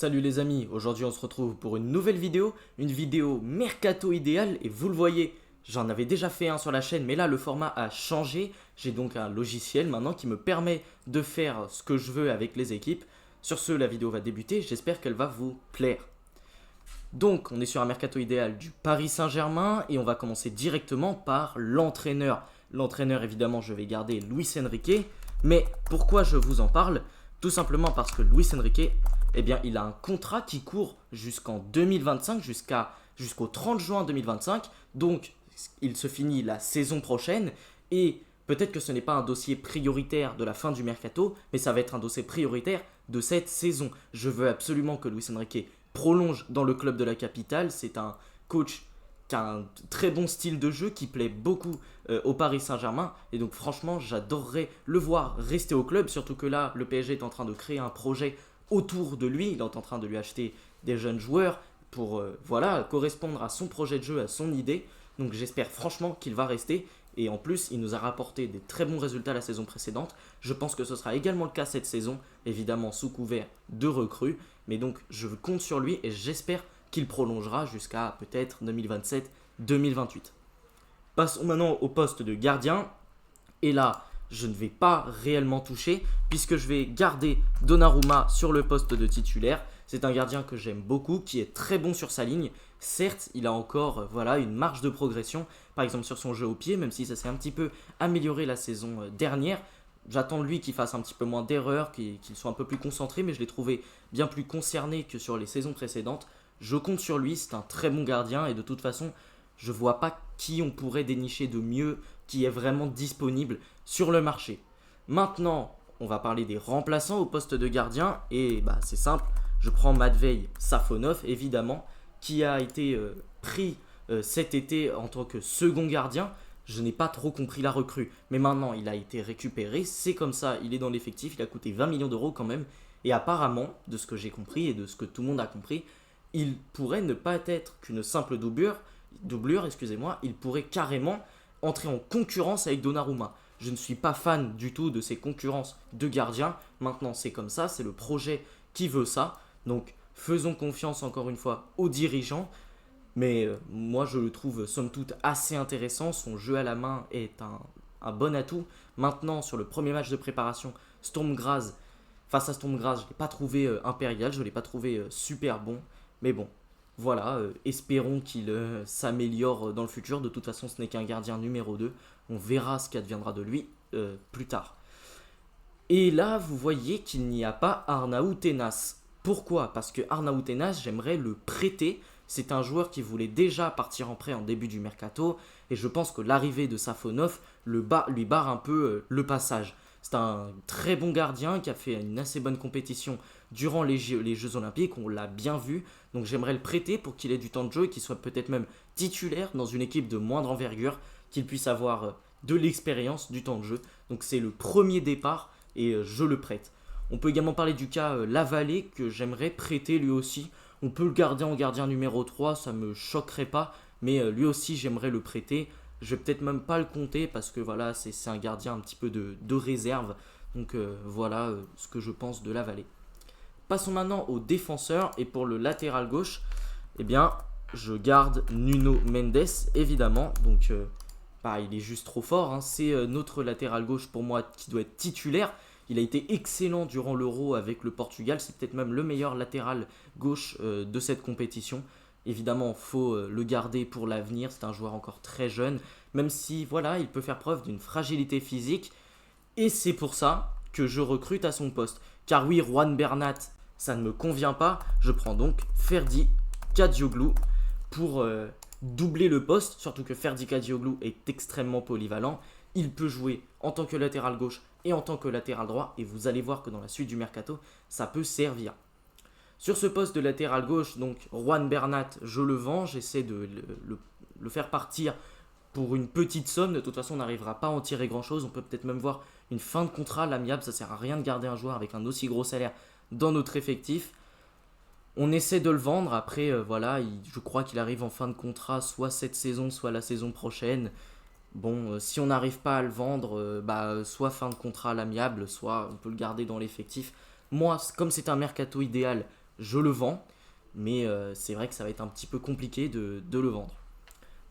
Salut les amis, aujourd'hui on se retrouve pour une nouvelle vidéo, une vidéo mercato idéal et vous le voyez, j'en avais déjà fait un sur la chaîne mais là le format a changé, j'ai donc un logiciel maintenant qui me permet de faire ce que je veux avec les équipes. Sur ce, la vidéo va débuter, j'espère qu'elle va vous plaire. Donc on est sur un mercato idéal du Paris Saint-Germain et on va commencer directement par l'entraîneur. L'entraîneur évidemment je vais garder Luis Enrique, mais pourquoi je vous en parle? Tout simplement parce que Luis Enrique, eh bien, il a un contrat qui court jusqu'en 2025, jusqu'au 30 juin 2025. Donc, il se finit la saison prochaine. Et peut-être que ce n'est pas un dossier prioritaire de la fin du mercato, mais ça va être un dossier prioritaire de cette saison. Je veux absolument que Luis Enrique prolonge dans le club de la capitale. C'est un coach qui a un très bon style de jeu, qui plaît beaucoup au Paris Saint-Germain. Et donc franchement, j'adorerais le voir rester au club, surtout que là, le PSG est en train de créer un projet autour de lui. Il est en train de lui acheter des jeunes joueurs pour correspondre à son projet de jeu, à son idée. Donc j'espère franchement qu'il va rester. Et en plus, il nous a rapporté des très bons résultats la saison précédente. Je pense que ce sera également le cas cette saison, évidemment sous couvert de recrues. Mais donc je compte sur lui et j'espère qu'il prolongera jusqu'à peut-être 2027-2028. Passons maintenant au poste de gardien. Et là, je ne vais pas réellement toucher puisque je vais garder Donnarumma sur le poste de titulaire. C'est un gardien que j'aime beaucoup, qui est très bon sur sa ligne. Certes, il a encore une marge de progression, par exemple sur son jeu au pied, même si ça s'est un petit peu amélioré la saison dernière. J'attends de lui qu'il fasse un petit peu moins d'erreurs, qu'il soit un peu plus concentré, mais je l'ai trouvé bien plus concerné que sur les saisons précédentes. Je compte sur lui, c'est un très bon gardien et de toute façon, je ne vois pas qui on pourrait dénicher de mieux, qui est vraiment disponible sur le marché. Maintenant, on va parler des remplaçants au poste de gardien et c'est simple, je prends Matvei Safonov évidemment, qui a été pris cet été en tant que second gardien. Je n'ai pas trop compris la recrue, mais maintenant il a été récupéré, c'est comme ça, il est dans l'effectif, il a coûté 20 millions d'euros quand même, et apparemment, de ce que j'ai compris et de ce que tout le monde a compris, il pourrait ne pas être qu'une simple doublure, il pourrait carrément entrer en concurrence avec Donnarumma. Je ne suis pas fan du tout de ces concurrences de gardiens. Maintenant, c'est comme ça, c'est le projet qui veut ça. Donc, faisons confiance encore une fois aux dirigeants. Mais moi, je le trouve somme toute assez intéressant. Son jeu à la main est un bon atout. Maintenant, sur le premier match de préparation, face à Sturm Graz, je ne l'ai pas trouvé impérial, je ne l'ai pas trouvé super bon. Mais bon, voilà, espérons qu'il s'améliore dans le futur. De toute façon, ce n'est qu'un gardien numéro 2. On verra ce qu'adviendra de lui plus tard. Et là, vous voyez qu'il n'y a pas Arnaud Tenas. Pourquoi? Parce que Arnaud Tenas, j'aimerais le prêter. C'est un joueur qui voulait déjà partir en prêt en début du mercato. Et je pense que l'arrivée de Safonov lui barre un peu le passage. C'est un très bon gardien qui a fait une assez bonne compétition durant les Jeux Olympiques, on l'a bien vu. Donc j'aimerais le prêter pour qu'il ait du temps de jeu et qu'il soit peut-être même titulaire dans une équipe de moindre envergure, qu'il puisse avoir de l'expérience, du temps de jeu. Donc c'est le premier départ et je le prête. On peut également parler du cas Lavallée que j'aimerais prêter lui aussi. On peut le garder en gardien numéro 3, ça me choquerait pas, mais lui aussi j'aimerais le prêter. Je vais peut-être même pas le compter parce que voilà, c'est un gardien un petit peu de réserve. Donc voilà ce que je pense de Lavallée. Passons maintenant aux défenseurs et pour le latéral gauche, eh bien, je garde Nuno Mendes évidemment. Donc il est juste trop fort, hein. C'est notre latéral gauche pour moi qui doit être titulaire. Il a été excellent durant l'Euro avec le Portugal, c'est peut-être même le meilleur latéral gauche de cette compétition. Évidemment, il faut le garder pour l'avenir, c'est un joueur encore très jeune, même si voilà, il peut faire preuve d'une fragilité physique. Et c'est pour ça que je recrute à son poste. Car oui, Juan Bernat, ça ne me convient pas. Je prends donc Ferdi Kadioglu pour doubler le poste, surtout que Ferdi Kadioglu est extrêmement polyvalent. Il peut jouer en tant que latéral gauche et en tant que latéral droit, et vous allez voir que dans la suite du mercato, ça peut servir. Sur ce poste de latéral gauche, donc Juan Bernat, je le vends, j'essaie de le faire partir pour une petite somme. De toute façon, on n'arrivera pas à en tirer grand chose. On peut peut-être même voir une fin de contrat à l'amiable. Ça ne sert à rien de garder un joueur avec un aussi gros salaire dans notre effectif. On essaie de le vendre. Après, je crois qu'il arrive en fin de contrat, soit cette saison, soit la saison prochaine. Bon, si on n'arrive pas à le vendre, soit fin de contrat à l'amiable, soit on peut le garder dans l'effectif. Moi, comme c'est un mercato idéal, je le vends. Mais c'est vrai que ça va être un petit peu compliqué de le vendre.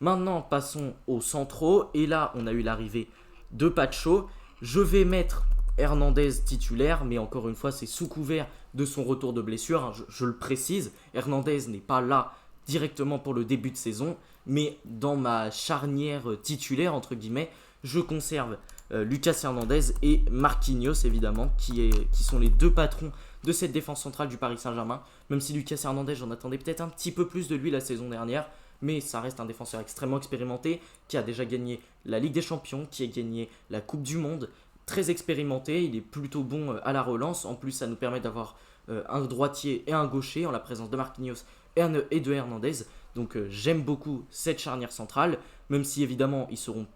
Maintenant, passons aux centraux. Et là, on a eu l'arrivée de Pacho. Je vais mettre Hernandez titulaire, mais encore une fois, c'est sous couvert de son retour de blessure, hein, je le précise. Hernandez n'est pas là directement pour le début de saison, mais dans ma charnière titulaire, entre guillemets, je conserve Lucas Hernandez et Marquinhos, évidemment, qui sont les deux patrons de cette défense centrale du Paris Saint-Germain. Même si Lucas Hernandez, j'en attendais peut-être un petit peu plus de lui la saison dernière, mais ça reste un défenseur extrêmement expérimenté, qui a déjà gagné la Ligue des Champions, qui a gagné la Coupe du Monde, très expérimenté, il est plutôt bon à la relance. En plus, ça nous permet d'avoir un droitier et un gaucher en la présence de Marquinhos et de Hernandez. Donc j'aime beaucoup cette charnière centrale, même si évidemment ils seront,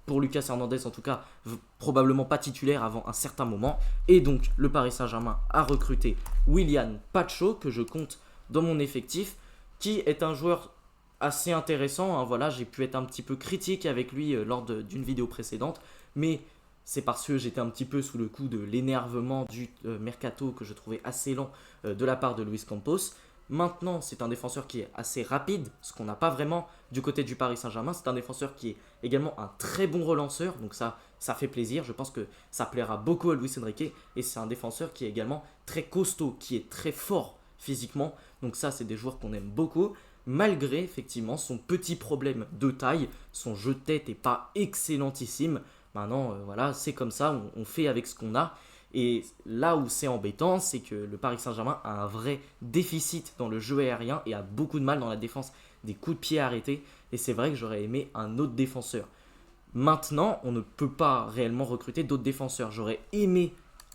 pour Lucas Hernandez en tout cas, probablement pas titulaires avant un certain moment. Et donc le Paris Saint-Germain a recruté Willian Pacho, que je compte dans mon effectif, qui est un joueur assez intéressant, hein. Voilà, j'ai pu être un petit peu critique avec lui lors d'une vidéo précédente, mais c'est parce que j'étais un petit peu sous le coup de l'énervement du mercato que je trouvais assez lent de la part de Luis Campos. Maintenant, c'est un défenseur qui est assez rapide, ce qu'on n'a pas vraiment du côté du Paris Saint-Germain. C'est un défenseur qui est également un très bon relanceur, donc ça fait plaisir. Je pense que ça plaira beaucoup à Luis Enrique. Et c'est un défenseur qui est également très costaud, qui est très fort physiquement. Donc ça, c'est des joueurs qu'on aime beaucoup. Malgré effectivement son petit problème de taille, son jeu de tête n'est pas excellentissime. Maintenant, voilà, c'est comme ça, on fait avec ce qu'on a. Et là où c'est embêtant, c'est que le Paris Saint-Germain a un vrai déficit dans le jeu aérien et a beaucoup de mal dans la défense des coups de pied arrêtés. Et c'est vrai que j'aurais aimé un autre défenseur. Maintenant, on ne peut pas réellement recruter d'autres défenseurs. J'aurais aimé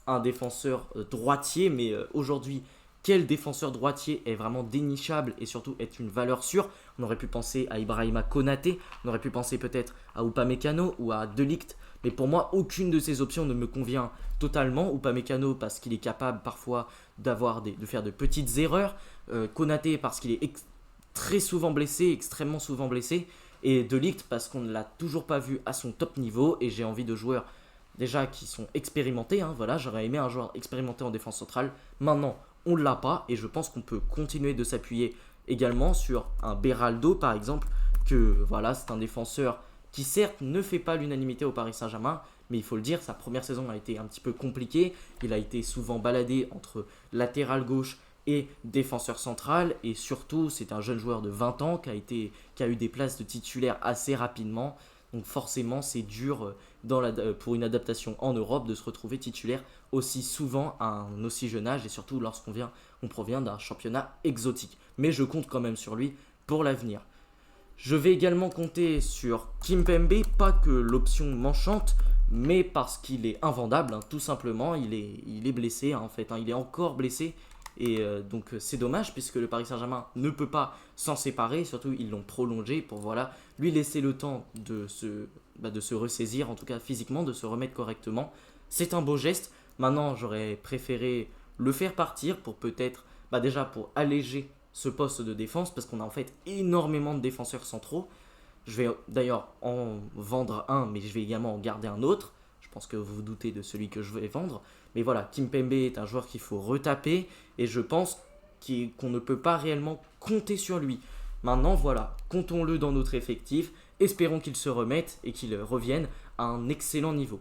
un défenseur droitier, mais aujourd'hui, quel défenseur droitier est vraiment dénichable et surtout est une valeur sûre? On aurait pu penser à Ibrahima Konaté, on aurait pu penser peut-être à Upamecano ou à De Ligt. Mais pour moi, aucune de ces options ne me convient totalement. Upamecano parce qu'il est capable parfois de faire de petites erreurs. Konaté parce qu'il est très souvent blessé, extrêmement souvent blessé. Et De Ligt parce qu'on ne l'a toujours pas vu à son top niveau. Et j'ai envie de joueurs déjà qui sont expérimentés, hein. Voilà, j'aurais aimé un joueur expérimenté en défense centrale. Maintenant, on ne l'a pas. Et je pense qu'on peut continuer de s'appuyer également sur un Beraldo par exemple. Que voilà, c'est un défenseur qui certes ne fait pas l'unanimité au Paris Saint-Germain, mais il faut le dire, sa première saison a été un petit peu compliquée. Il a été souvent baladé entre latéral gauche et défenseur central, et surtout c'est un jeune joueur de 20 ans qui a eu des places de titulaire assez rapidement. Donc forcément c'est dur pour une adaptation en Europe de se retrouver titulaire aussi souvent à un aussi jeune âge, et surtout on provient d'un championnat exotique. Mais je compte quand même sur lui pour l'avenir. Je vais également compter sur Kimpembe, pas que l'option m'enchante, mais parce qu'il est invendable, hein, tout simplement. Il est blessé, hein, en fait, hein, il est encore blessé. Et donc c'est dommage puisque le Paris Saint-Germain ne peut pas s'en séparer. Surtout ils l'ont prolongé pour voilà, lui laisser le temps de se ressaisir, en tout cas physiquement, de se remettre correctement. C'est un beau geste. Maintenant j'aurais préféré le faire partir pour peut-être, déjà pour alléger ce poste de défense parce qu'on a en fait énormément de défenseurs centraux. Je vais d'ailleurs en vendre un, mais je vais également en garder un autre. Je pense que vous vous doutez de celui que je vais vendre. Mais voilà, Kimpembe est un joueur qu'il faut retaper et je pense qu'on ne peut pas réellement compter sur lui. Maintenant, voilà, comptons-le dans notre effectif. Espérons qu'il se remette et qu'il revienne à un excellent niveau.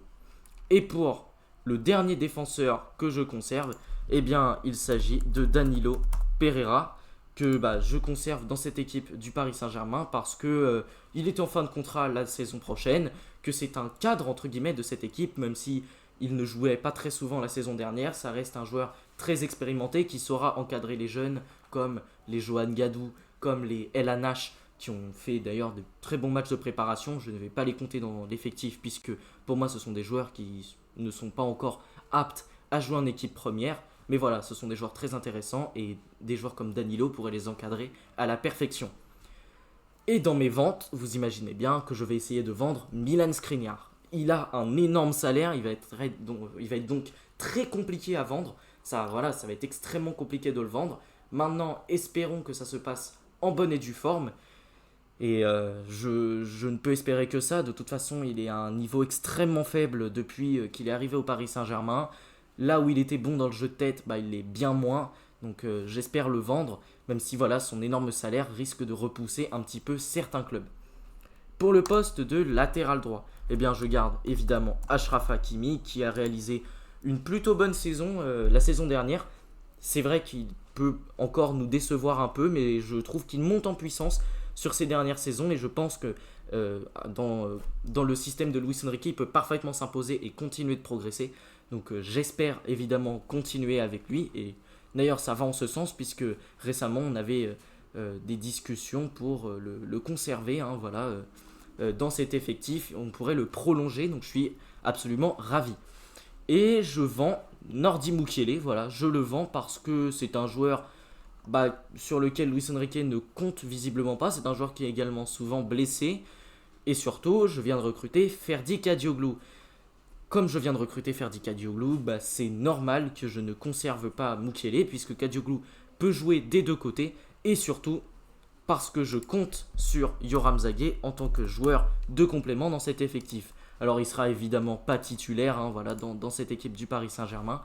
Et pour le dernier défenseur que je conserve, eh bien, il s'agit de Danilo Pereira, que je conserve dans cette équipe du Paris Saint-Germain parce que il est en fin de contrat la saison prochaine, que c'est un cadre entre guillemets de cette équipe, même si il ne jouait pas très souvent la saison dernière. Ça reste un joueur très expérimenté qui saura encadrer les jeunes comme les Johan Gadou, comme les El Anache, qui ont fait d'ailleurs de très bons matchs de préparation. Je ne vais pas les compter dans l'effectif puisque pour moi ce sont des joueurs qui ne sont pas encore aptes à jouer en équipe première. Mais voilà, ce sont des joueurs très intéressants et des joueurs comme Danilo pourraient les encadrer à la perfection. Et dans mes ventes, vous imaginez bien que je vais essayer de vendre Milan Skriniar. Il a un énorme salaire, il va être donc très compliqué à vendre. Ça va être extrêmement compliqué de le vendre. Maintenant, espérons que ça se passe en bonne et due forme. Et je ne peux espérer que ça. De toute façon, il est à un niveau extrêmement faible depuis qu'il est arrivé au Paris Saint-Germain. Là où il était bon dans le jeu de tête, il l'est bien moins. Donc j'espère le vendre, même si voilà, son énorme salaire risque de repousser un petit peu certains clubs. Pour le poste de latéral droit, eh bien je garde évidemment Achraf Hakimi qui a réalisé une plutôt bonne saison la saison dernière. C'est vrai qu'il peut encore nous décevoir un peu, mais je trouve qu'il monte en puissance sur ces dernières saisons et je pense que dans le système de Luis Enrique, il peut parfaitement s'imposer et continuer de progresser. Donc j'espère évidemment continuer avec lui et d'ailleurs ça va en ce sens puisque récemment on avait des discussions pour le conserver, hein, voilà, dans cet effectif. On pourrait le prolonger, donc je suis absolument ravi. Et je vends Nordi Mukiele, voilà, je le vends parce que c'est un joueur sur lequel Luis Enrique ne compte visiblement pas. C'est un joueur qui est également souvent blessé. Et surtout, je viens de recruter Ferdi Kadioglu. Comme je viens de recruter Ferdi Kadioglu, c'est normal que je ne conserve pas Mukiele, puisque Kadioglu peut jouer des deux côtés. Et surtout, parce que je compte sur Yoram Zagué en tant que joueur de complément dans cet effectif. Alors il sera évidemment pas titulaire, hein, voilà, dans cette équipe du Paris Saint-Germain.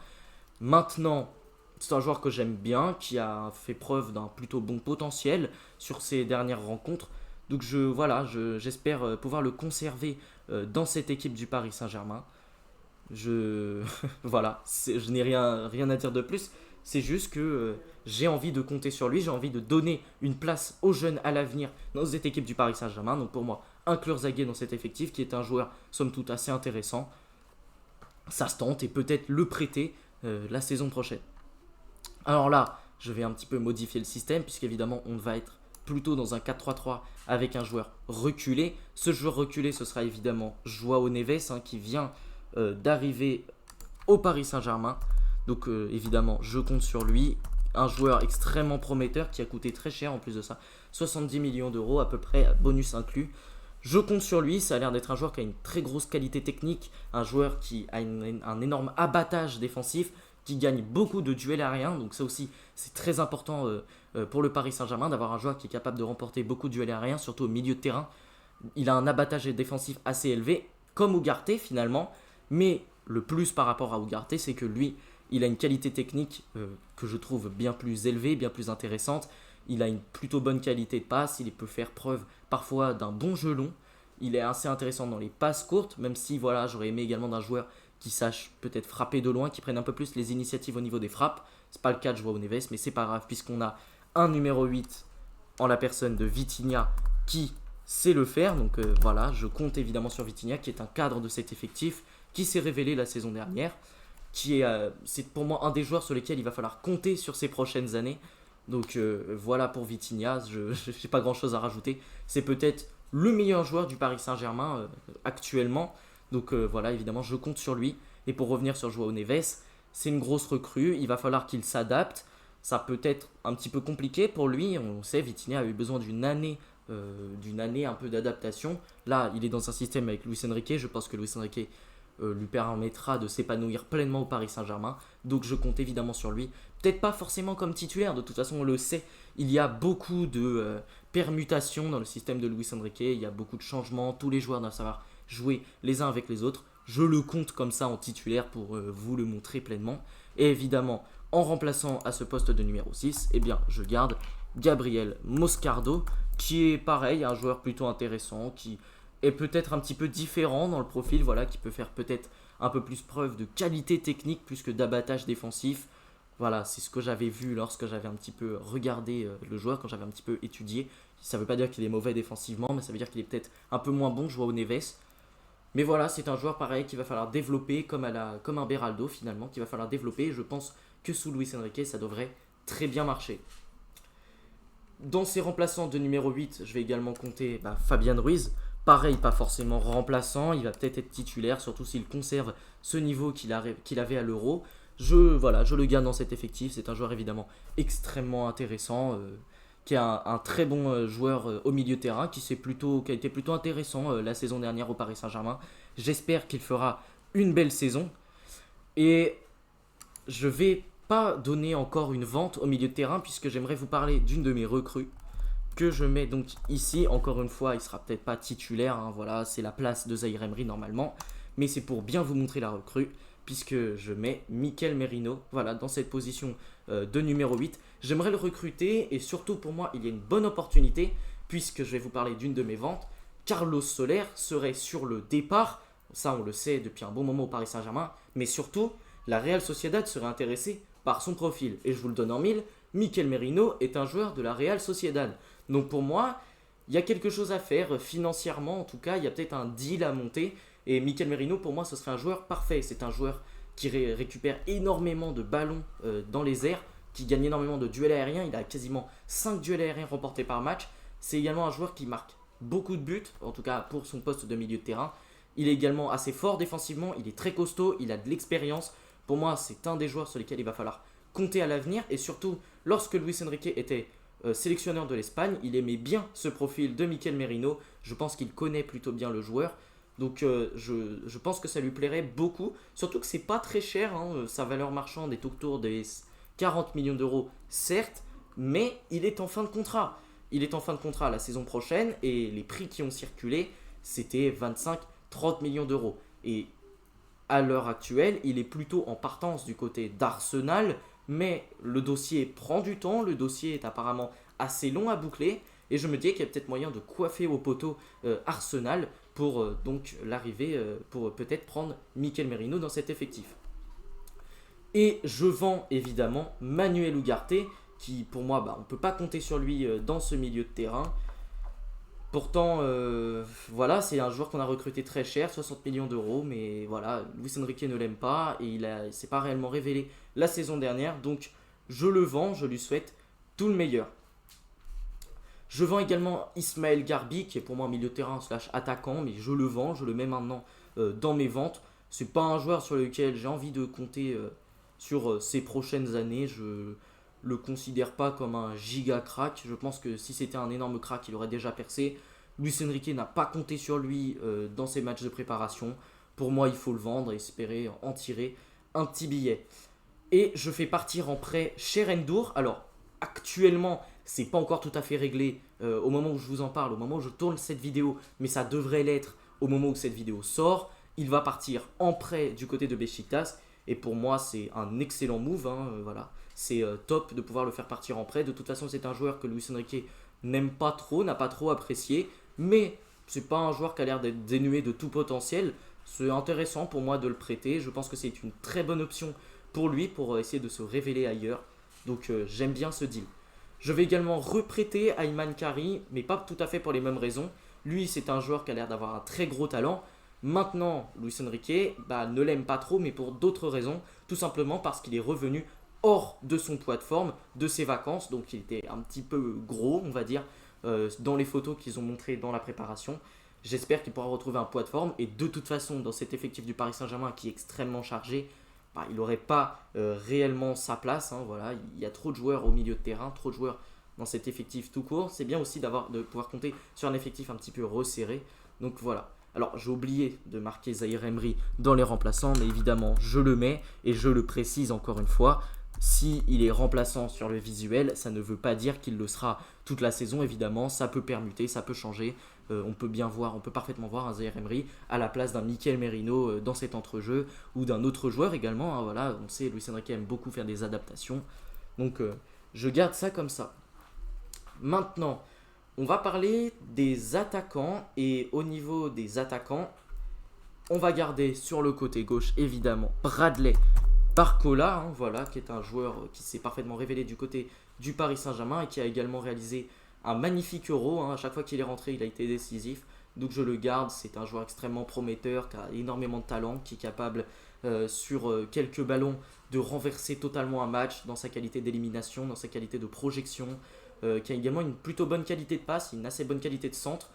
Maintenant, c'est un joueur que j'aime bien, qui a fait preuve d'un plutôt bon potentiel sur ses dernières rencontres. Donc j'espère pouvoir le conserver dans cette équipe du Paris Saint-Germain. Voilà, je n'ai rien à dire de plus. C'est juste que j'ai envie de compter sur lui, j'ai envie de donner une place aux jeunes à l'avenir dans cette équipe du Paris Saint-Germain. Donc pour moi, inclure Zagué dans cet effectif, qui est un joueur somme toute assez intéressant, ça se tente et peut-être le prêter la saison prochaine. Alors là, je vais un petit peu modifier le système, puisqu'évidemment on va être plutôt dans un 4-3-3 avec un joueur reculé. Ce joueur reculé, ce sera évidemment Joao Neves, hein, qui vient d'arriver au Paris Saint-Germain. Donc évidemment, je compte sur lui. Un joueur extrêmement prometteur qui a coûté très cher en plus de ça. 70 millions d'euros à peu près, bonus inclus. Je compte sur lui, ça a l'air d'être un joueur qui a une très grosse qualité technique. Un joueur qui a un énorme abattage défensif, qui gagne beaucoup de duels aériens. Donc ça aussi, c'est très important pour le Paris Saint-Germain d'avoir un joueur qui est capable de remporter beaucoup de duels aériens, surtout au milieu de terrain. Il a un abattage défensif assez élevé, comme Ugarte finalement. Mais le plus par rapport à Ugarte, c'est que lui, il a une qualité technique que je trouve bien plus élevée, bien plus intéressante. Il a une plutôt bonne qualité de passe, il peut faire preuve parfois d'un bon jeu long. Il est assez intéressant dans les passes courtes, même si voilà, j'aurais aimé également d'un joueur qui sache peut-être frapper de loin, qui prenne un peu plus les initiatives au niveau des frappes. C'est pas le cas de Joao Neves, mais c'est pas grave puisqu'on a un numéro 8 en la personne de Vitinha qui sait le faire. Donc voilà, je compte évidemment sur Vitinha qui est un cadre de cet effectif, qui s'est révélé la saison dernière, c'est pour moi un des joueurs sur lesquels il va falloir compter sur ces prochaines années. Donc voilà pour Vitinha, je n'ai pas grand chose à rajouter. C'est peut-être le meilleur joueur du Paris Saint-Germain actuellement. Donc voilà, évidemment, je compte sur lui. Et pour revenir sur Joao Neves, c'est une grosse recrue, il va falloir qu'il s'adapte. Ça peut être un petit peu compliqué pour lui. On sait, Vitinha a eu besoin d'une année un peu d'adaptation. Là, il est dans un système avec Luis Enrique. Je pense que Luis Enrique lui permettra de s'épanouir pleinement au Paris Saint-Germain. Donc je compte évidemment sur lui. Peut-être pas forcément comme titulaire, de toute façon on le sait. Il y a beaucoup de permutations dans le système de Luis Enrique. Il y a beaucoup de changements. Tous les joueurs doivent savoir jouer les uns avec les autres. Je le compte comme ça en titulaire pour vous le montrer pleinement. Et évidemment, en remplaçant à ce poste de numéro 6, eh bien, je garde Gabriel Moscardo, qui est pareil, un joueur plutôt intéressant, qui est peut-être un petit peu différent dans le profil, voilà, qui peut faire peut-être un peu plus preuve de qualité technique plus que d'abattage défensif. Voilà, c'est ce que j'avais vu lorsque j'avais un petit peu regardé le joueur, quand j'avais un petit peu étudié. Ça ne veut pas dire qu'il est mauvais défensivement, mais ça veut dire qu'il est peut-être un peu moins bon que Joao Neves. Mais voilà, c'est un joueur pareil qu'il va falloir développer, comme un Beraldo finalement, qu'il va falloir développer. Et je pense que sous Luis Enrique, ça devrait très bien marcher. Dans ses remplaçants de numéro 8, je vais également compter Fabian Ruiz. Pareil, pas forcément remplaçant, il va peut-être être titulaire, surtout s'il conserve ce niveau qu'il avait à l'Euro. Je le garde dans cet effectif, c'est un joueur évidemment extrêmement intéressant, qui est un très bon joueur au milieu de terrain, qui a été plutôt intéressant la saison dernière au Paris Saint-Germain. J'espère qu'il fera une belle saison. Et je vais pas donner encore une vente au milieu de terrain, puisque j'aimerais vous parler d'une de mes recrues, que je mets donc ici. Encore une fois, il sera peut-être pas titulaire, hein, voilà, c'est la place de Zaïre Emery normalement, mais c'est pour bien vous montrer la recrue. puisque je mets Mikel Merino, voilà, dans cette position de numéro 8. J'aimerais le recruter et surtout pour moi, il y a une bonne opportunité, puisque je vais vous parler d'une de mes ventes. Carlos Soler serait sur le départ, ça on le sait depuis un bon moment au Paris Saint-Germain, mais surtout, la Real Sociedad serait intéressée par son profil. Et je vous le donne en mille, Mikel Merino est un joueur de la Real Sociedad. Donc pour moi, il y a quelque chose à faire financièrement, en tout cas, il y a peut-être un deal à monter. Et Mikel Merino, pour moi, ce serait un joueur parfait. C'est un joueur qui récupère énormément de ballons dans les airs, qui gagne énormément de duels aériens. Il a quasiment 5 duels aériens remportés par match. C'est également un joueur qui marque beaucoup de buts, en tout cas pour son poste de milieu de terrain. Il est également assez fort défensivement, il est très costaud, il a de l'expérience. Pour moi, c'est un des joueurs sur lesquels il va falloir compter à l'avenir. Et surtout, lorsque Luis Enrique était sélectionneur de l'Espagne, il aimait bien ce profil de Mikel Merino. Je pense qu'il connaît plutôt bien le joueur. Donc je pense que ça lui plairait beaucoup. Surtout que c'est pas très cher, hein. Sa valeur marchande est autour des 40 millions d'euros, certes, mais il est en fin de contrat. Il est en fin de contrat la saison prochaine et les prix qui ont circulé, c'était 25-30 millions d'euros. Et à l'heure actuelle, il est plutôt en partance du côté d'Arsenal, mais le dossier prend du temps, le dossier est apparemment assez long à boucler, et je me dis qu'il y a peut-être moyen de coiffer au poteau Arsenal pour donc l'arrivée, pour peut-être prendre Mikel Merino dans cet effectif. Et je vends évidemment Manuel Ugarte, qui pour moi, on ne peut pas compter sur lui dans ce milieu de terrain. Pourtant, voilà, c'est un joueur qu'on a recruté très cher, 60 millions d'euros, mais voilà, Luis Enrique ne l'aime pas et il ne s'est pas réellement révélé la saison dernière, donc je le vends, je lui souhaite tout le meilleur. Je vends également Ismaël Garbi, qui est pour moi un milieu de terrain slash attaquant, mais je le vends, je le mets maintenant dans mes ventes. C'est pas un joueur sur lequel j'ai envie de compter sur ces prochaines années. Je le considère pas comme un giga crack. Je pense que si c'était un énorme crack, il aurait déjà percé. Luis Enrique n'a pas compté sur lui dans ses matchs de préparation. Pour moi, il faut le vendre et espérer en tirer un petit billet. Et je fais partir en prêt Cherendor. Alors, actuellement, c'est pas encore tout à fait réglé au moment où je vous en parle, au moment où je tourne cette vidéo, mais ça devrait l'être au moment où cette vidéo sort. Il va partir en prêt du côté de Beşiktaş. Et pour moi, c'est un excellent move. Voilà. C'est top de pouvoir le faire partir en prêt. De toute façon, c'est un joueur que Luis Enrique n'aime pas trop, n'a pas trop apprécié. Mais c'est pas un joueur qui a l'air d'être dénué de tout potentiel. C'est intéressant pour moi de le prêter. Je pense que c'est une très bonne option pour lui, pour essayer de se révéler ailleurs. Donc j'aime bien ce deal. Je vais également reprêter Ayman Kari, mais pas tout à fait pour les mêmes raisons. Lui, c'est un joueur qui a l'air d'avoir un très gros talent. Maintenant, Luis Enrique ne l'aime pas trop, mais pour d'autres raisons. Tout simplement parce qu'il est revenu hors de son poids de forme, de ses vacances. Donc il était un petit peu gros, on va dire, dans les photos qu'ils ont montrées dans la préparation. J'espère qu'il pourra retrouver un poids de forme. Et de toute façon, dans cet effectif du Paris Saint-Germain qui est extrêmement chargé, il n'aurait pas réellement sa place. Voilà. Il y a trop de joueurs au milieu de terrain, trop de joueurs dans cet effectif tout court. C'est bien aussi de pouvoir compter sur un effectif un petit peu resserré. Donc voilà. Alors j'ai oublié de marquer Zahir Emery dans les remplaçants, mais évidemment je le mets et je le précise encore une fois. S'il est remplaçant sur le visuel, ça ne veut pas dire qu'il le sera toute la saison, évidemment. Ça peut permuter, ça peut changer. On peut parfaitement voir un Zahir Emery à la place d'un Mikel Merino dans cet entrejeu ou d'un autre joueur également. Voilà, on sait, Luis Enrique aime beaucoup faire des adaptations. Donc je garde ça comme ça. Maintenant, on va parler des attaquants. Et au niveau des attaquants, on va garder sur le côté gauche évidemment Bradley Barcola, voilà, qui est un joueur qui s'est parfaitement révélé du côté du Paris Saint-Germain et qui a également réalisé un magnifique Euro. À chaque fois qu'il est rentré, il a été décisif. Donc je le garde, c'est un joueur extrêmement prometteur, qui a énormément de talent, qui est capable sur quelques ballons de renverser totalement un match dans sa qualité d'élimination, dans sa qualité de projection, qui a également une plutôt bonne qualité de passe, une assez bonne qualité de centre.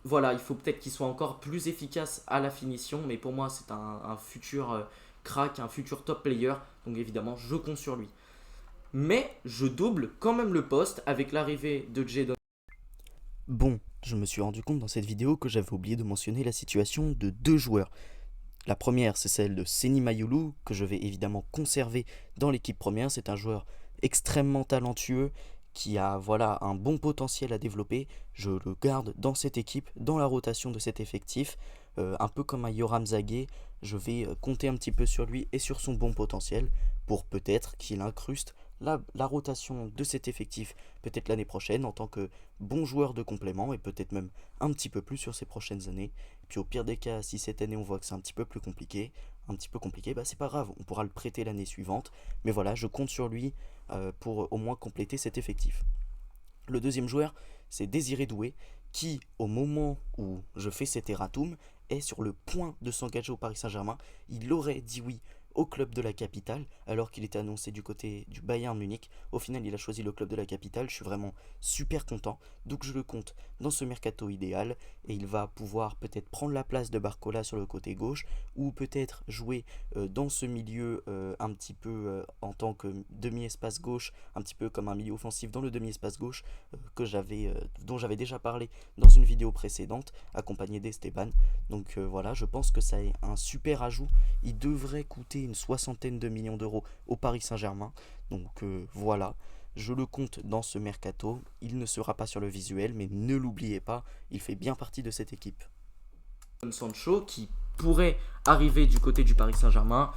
Voilà, il faut peut-être qu'il soit encore plus efficace à la finition, mais pour moi c'est un futur crack, un futur top player, donc évidemment je compte sur lui. Mais je double quand même le poste avec l'arrivée de Jadon. Bon, je me suis rendu compte dans cette vidéo que j'avais oublié de mentionner la situation de deux joueurs. La première, c'est celle de Seny Mayulu, que je vais évidemment conserver dans l'équipe première. C'est un joueur extrêmement talentueux, qui a voilà un bon potentiel à développer, je le garde dans cette équipe, dans la rotation de cet effectif, un peu comme un Yoram Zagué, je vais compter un petit peu sur lui et sur son bon potentiel pour peut-être qu'il incruste la rotation de cet effectif peut-être l'année prochaine en tant que bon joueur de complément et peut-être même un petit peu plus sur ces prochaines années. Et puis au pire des cas, si cette année on voit que c'est un petit peu plus compliqué, bah c'est pas grave, on pourra le prêter l'année suivante. Mais voilà, je compte sur lui pour au moins compléter cet effectif. Le deuxième joueur, c'est Désiré Doué, qui, au moment où je fais cet erratum, est sur le point de s'engager au Paris Saint-Germain. Il aurait dit oui au club de la capitale, alors qu'il était annoncé du côté du Bayern Munich. Au final, il a choisi le club de la capitale. Je suis vraiment super content. Donc je le compte dans ce mercato idéal. Et il va pouvoir peut-être prendre la place de Barcola sur le côté gauche, ou peut-être jouer dans ce milieu un petit peu en tant que demi-espace gauche, un petit peu comme un milieu offensif dans le demi-espace gauche, dont j'avais déjà parlé dans une vidéo précédente, accompagné d'Esteban. Donc voilà, je pense que ça est un super ajout. Il devrait coûter une soixantaine de millions d'euros au Paris Saint-Germain. Donc voilà, je le compte dans ce mercato. Il ne sera pas sur le visuel, mais ne l'oubliez pas, il fait bien partie de cette équipe. Sancho qui pourrait arriver du côté du Paris Saint-Germain.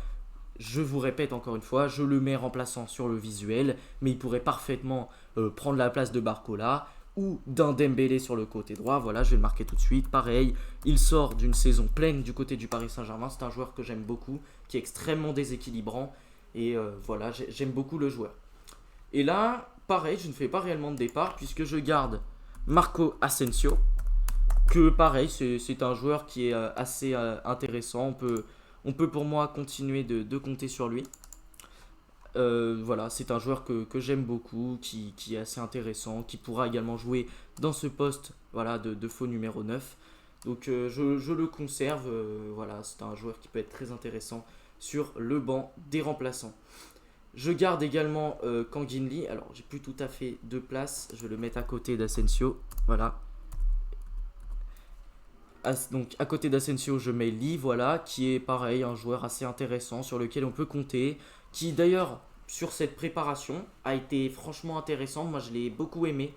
Je vous répète encore une fois, je le mets remplaçant sur le visuel, mais il pourrait parfaitement prendre la place de Barcola ou d'un Dembélé sur le côté droit. Voilà, je vais le marquer tout de suite. Pareil, il sort d'une saison pleine du côté du Paris Saint-Germain. C'est un joueur que j'aime beaucoup, qui est extrêmement déséquilibrant. Et voilà, j'aime beaucoup le joueur. Et là, pareil, je ne fais pas réellement de départ puisque je garde Marco Asensio. Que pareil, c'est un joueur qui est assez intéressant. On peut pour moi continuer de compter sur lui. Voilà, c'est un joueur que j'aime beaucoup, qui est assez intéressant, qui pourra également jouer dans ce poste voilà, de faux numéro 9. Donc je le conserve, voilà, c'est un joueur qui peut être très intéressant sur le banc des remplaçants. Je garde également Kangin Lee, alors j'ai plus tout à fait de place, je vais le mettre à côté d'Asensio, voilà. Donc à côté d'Asensio, je mets Lee, voilà, qui est pareil, un joueur assez intéressant sur lequel on peut compter, qui d'ailleurs sur cette préparation a été franchement intéressant. Moi je l'ai beaucoup aimé.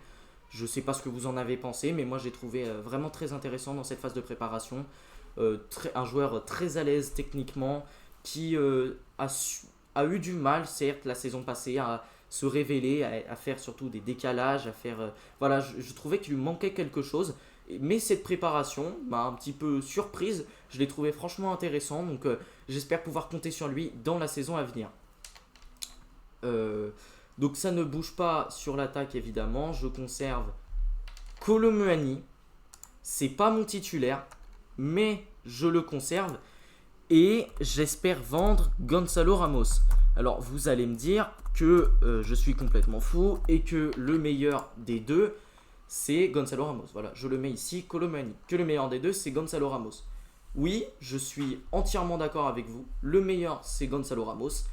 Je sais pas ce que vous en avez pensé, mais moi j'ai trouvé vraiment très intéressant dans cette phase de préparation. Un joueur très à l'aise techniquement, qui a eu du mal, certes, la saison passée, à se révéler, à faire surtout des décalages, à faire. Voilà, je trouvais qu'il lui manquait quelque chose. Mais cette préparation m'a un petit peu surprise. Je l'ai trouvé franchement intéressant. Donc j'espère pouvoir compter sur lui dans la saison à venir. Donc ça ne bouge pas sur l'attaque évidemment. Je conserve Kolo Muani. C'est pas mon titulaire, mais je le conserve. Et j'espère vendre Gonzalo Ramos. Alors vous allez me dire que je suis complètement fou et que le meilleur des deux, c'est Gonzalo Ramos. Voilà, je le mets ici, Kolo Muani. Que le meilleur des deux, c'est Gonzalo Ramos. Oui, je suis entièrement d'accord avec vous. Le meilleur, c'est Gonzalo Ramos.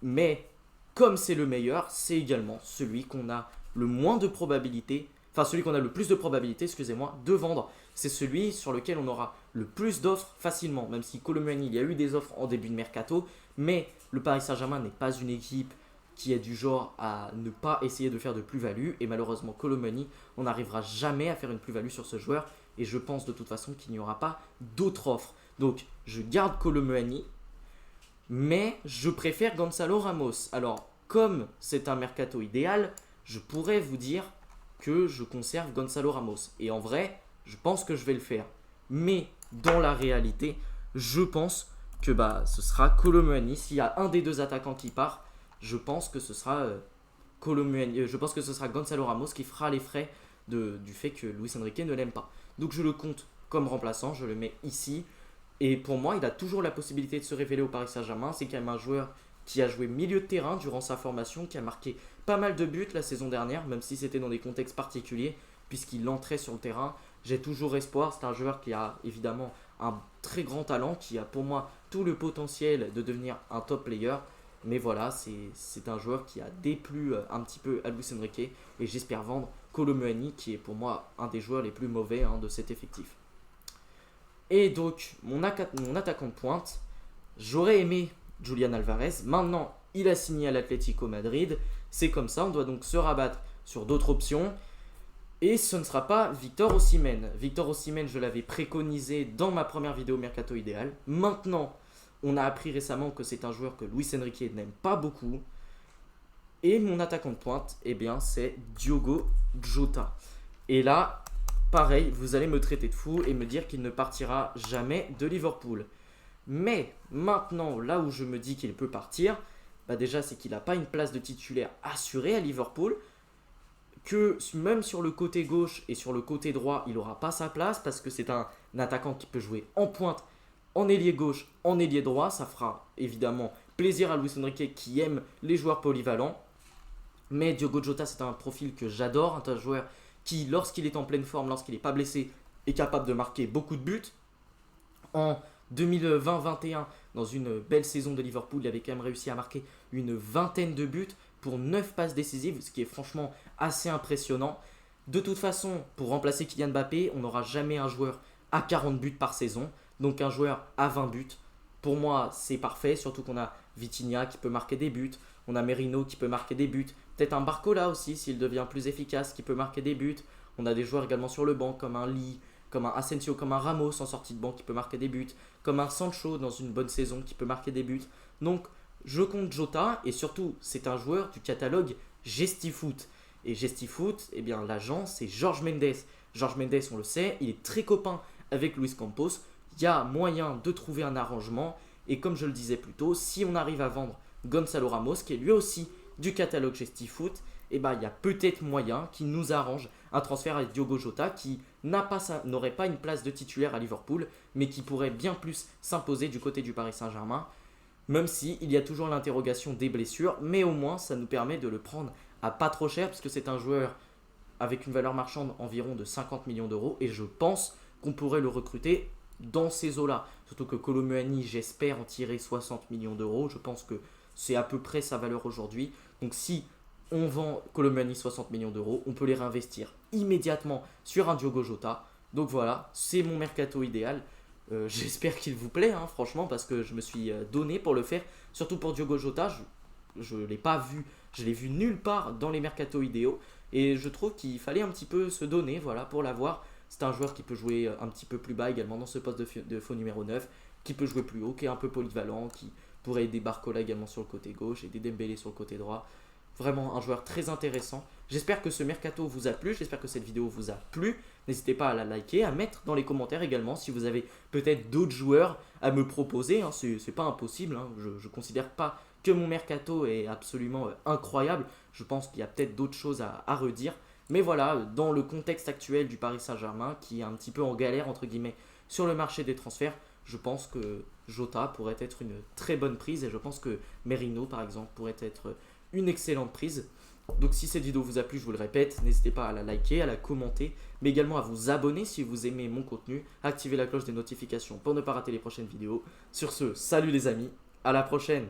Mais comme c'est le meilleur, c'est également celui qu'on a le moins de probabilité, enfin celui qu'on a le plus de probabilité, excusez-moi, de vendre. C'est celui sur lequel on aura le plus d'offres facilement. Même si Kolo Muani, il y a eu des offres en début de mercato, mais le Paris Saint-Germain n'est pas une équipe qui est du genre à ne pas essayer de faire de plus-value. Et malheureusement, Kolo Muani, on n'arrivera jamais à faire une plus-value sur ce joueur. Et je pense de toute façon qu'il n'y aura pas d'autres offres. Donc, je garde Kolo Muani, mais je préfère Gonzalo Ramos. Alors, comme c'est un mercato idéal, je pourrais vous dire que je conserve Gonzalo Ramos. Et en vrai, je pense que je vais le faire. Mais dans la réalité, je pense que ce sera Kolo Muani. S'il y a un des deux attaquants qui part, je pense que ce sera je pense que ce sera Gonzalo Ramos qui fera les frais du fait que Luis Enrique ne l'aime pas. Donc je le compte comme remplaçant, je le mets ici. Et pour moi, il a toujours la possibilité de se révéler au Paris Saint-Germain. C'est quand même un joueur qui a joué milieu de terrain durant sa formation, qui a marqué pas mal de buts la saison dernière, même si c'était dans des contextes particuliers, puisqu'il entrait sur le terrain. J'ai toujours espoir, c'est un joueur qui a évidemment un très grand talent, qui a pour moi tout le potentiel de devenir un top player. Mais voilà, c'est un joueur qui a déplu un petit peu à Luis Enrique, et j'espère vendre Kolo Muani, qui est pour moi un des joueurs les plus mauvais de cet effectif. Et donc, mon attaquant de pointe, j'aurais aimé Julian Alvarez. Maintenant, il a signé à l'Atlético Madrid. C'est comme ça, on doit donc se rabattre sur d'autres options. Et ce ne sera pas Victor Osimhen. Victor Osimhen, je l'avais préconisé dans ma première vidéo Mercato Idéal. Maintenant, on a appris récemment que c'est un joueur que Luis Enrique n'aime pas beaucoup. Et mon attaquant de pointe, eh bien, c'est Diogo Jota. Et là, pareil, vous allez me traiter de fou et me dire qu'il ne partira jamais de Liverpool. Mais maintenant, là où je me dis qu'il peut partir, bah déjà, c'est qu'il n'a pas une place de titulaire assurée à Liverpool. Que même sur le côté gauche et sur le côté droit, il n'aura pas sa place parce que c'est un attaquant qui peut jouer en pointe, en ailier gauche, en ailier droit. Ça fera évidemment plaisir à Luis Enrique qui aime les joueurs polyvalents. Mais Diogo Jota, c'est un profil que j'adore, un joueur qui, lorsqu'il est en pleine forme, lorsqu'il n'est pas blessé, est capable de marquer beaucoup de buts. En 2020-21, dans une belle saison de Liverpool, il avait quand même réussi à marquer une vingtaine de buts pour 9 passes décisives, ce qui est franchement assez impressionnant. De toute façon, pour remplacer Kylian Mbappé, on n'aura jamais un joueur à 40 buts par saison, donc un joueur à 20 buts. Pour moi, c'est parfait, surtout qu'on a Vitinha qui peut marquer des buts, on a Merino qui peut marquer des buts, peut-être un Barcola aussi s'il devient plus efficace qui peut marquer des buts. On a des joueurs également sur le banc comme un Lee, comme un Asensio, comme un Ramos en sortie de banc qui peut marquer des buts, comme un Sancho dans une bonne saison qui peut marquer des buts. Donc je compte Jota et surtout c'est un joueur du catalogue Gestifoot. Et Gestifoot, eh bien l'agent c'est Jorge Mendes. Jorge Mendes, on le sait, il est très copain avec Luis Campos. Il y a moyen de trouver un arrangement. Et comme je le disais plus tôt, si on arrive à vendre Gonzalo Ramos, qui est lui aussi du catalogue Gestifoot, eh ben, il y a peut-être moyen qu'il nous arrange un transfert avec Diogo Jota qui n'aurait pas une place de titulaire à Liverpool, mais qui pourrait bien plus s'imposer du côté du Paris Saint-Germain. Même si il y a toujours l'interrogation des blessures, mais au moins ça nous permet de le prendre à pas trop cher, puisque c'est un joueur avec une valeur marchande environ de 50 millions d'euros, et je pense qu'on pourrait le recruter dans ces eaux-là. Surtout que Kolo Muani, j'espère en tirer 60 millions d'euros. Je pense que c'est à peu près sa valeur aujourd'hui. Donc si on vend Kolo Muani 60 millions d'euros, on peut les réinvestir immédiatement sur un Diogo Jota. Donc voilà, c'est mon mercato idéal. J'espère qu'il vous plaît, hein, franchement, parce que je me suis donné pour le faire. Surtout pour Diogo Jota, je ne l'ai pas vu, je l'ai vu nulle part dans les mercatos idéaux. Et je trouve qu'il fallait un petit peu se donner, voilà, pour l'avoir. C'est un joueur qui peut jouer un petit peu plus bas également dans ce poste de faux numéro 9, qui peut jouer plus haut, qui est un peu polyvalent, qui pourrait aider Barcola également sur le côté gauche, aider Dembélé sur le côté droit. Vraiment un joueur très intéressant. J'espère que ce mercato vous a plu, j'espère que cette vidéo vous a plu. N'hésitez pas à la liker, à mettre dans les commentaires également si vous avez peut-être d'autres joueurs à me proposer. Hein. C'est pas impossible, hein. Je ne considère pas que mon mercato est absolument incroyable. Je pense qu'il y a peut-être d'autres choses à redire. Mais voilà, dans le contexte actuel du Paris Saint-Germain, qui est un petit peu en galère, entre guillemets, sur le marché des transferts, je pense que Jota pourrait être une très bonne prise. Et je pense que Merino, par exemple, pourrait être une excellente prise. Donc si cette vidéo vous a plu, je vous le répète, n'hésitez pas à la liker, à la commenter, mais également à vous abonner si vous aimez mon contenu, activer la cloche des notifications pour ne pas rater les prochaines vidéos. Sur ce, salut les amis, à la prochaine!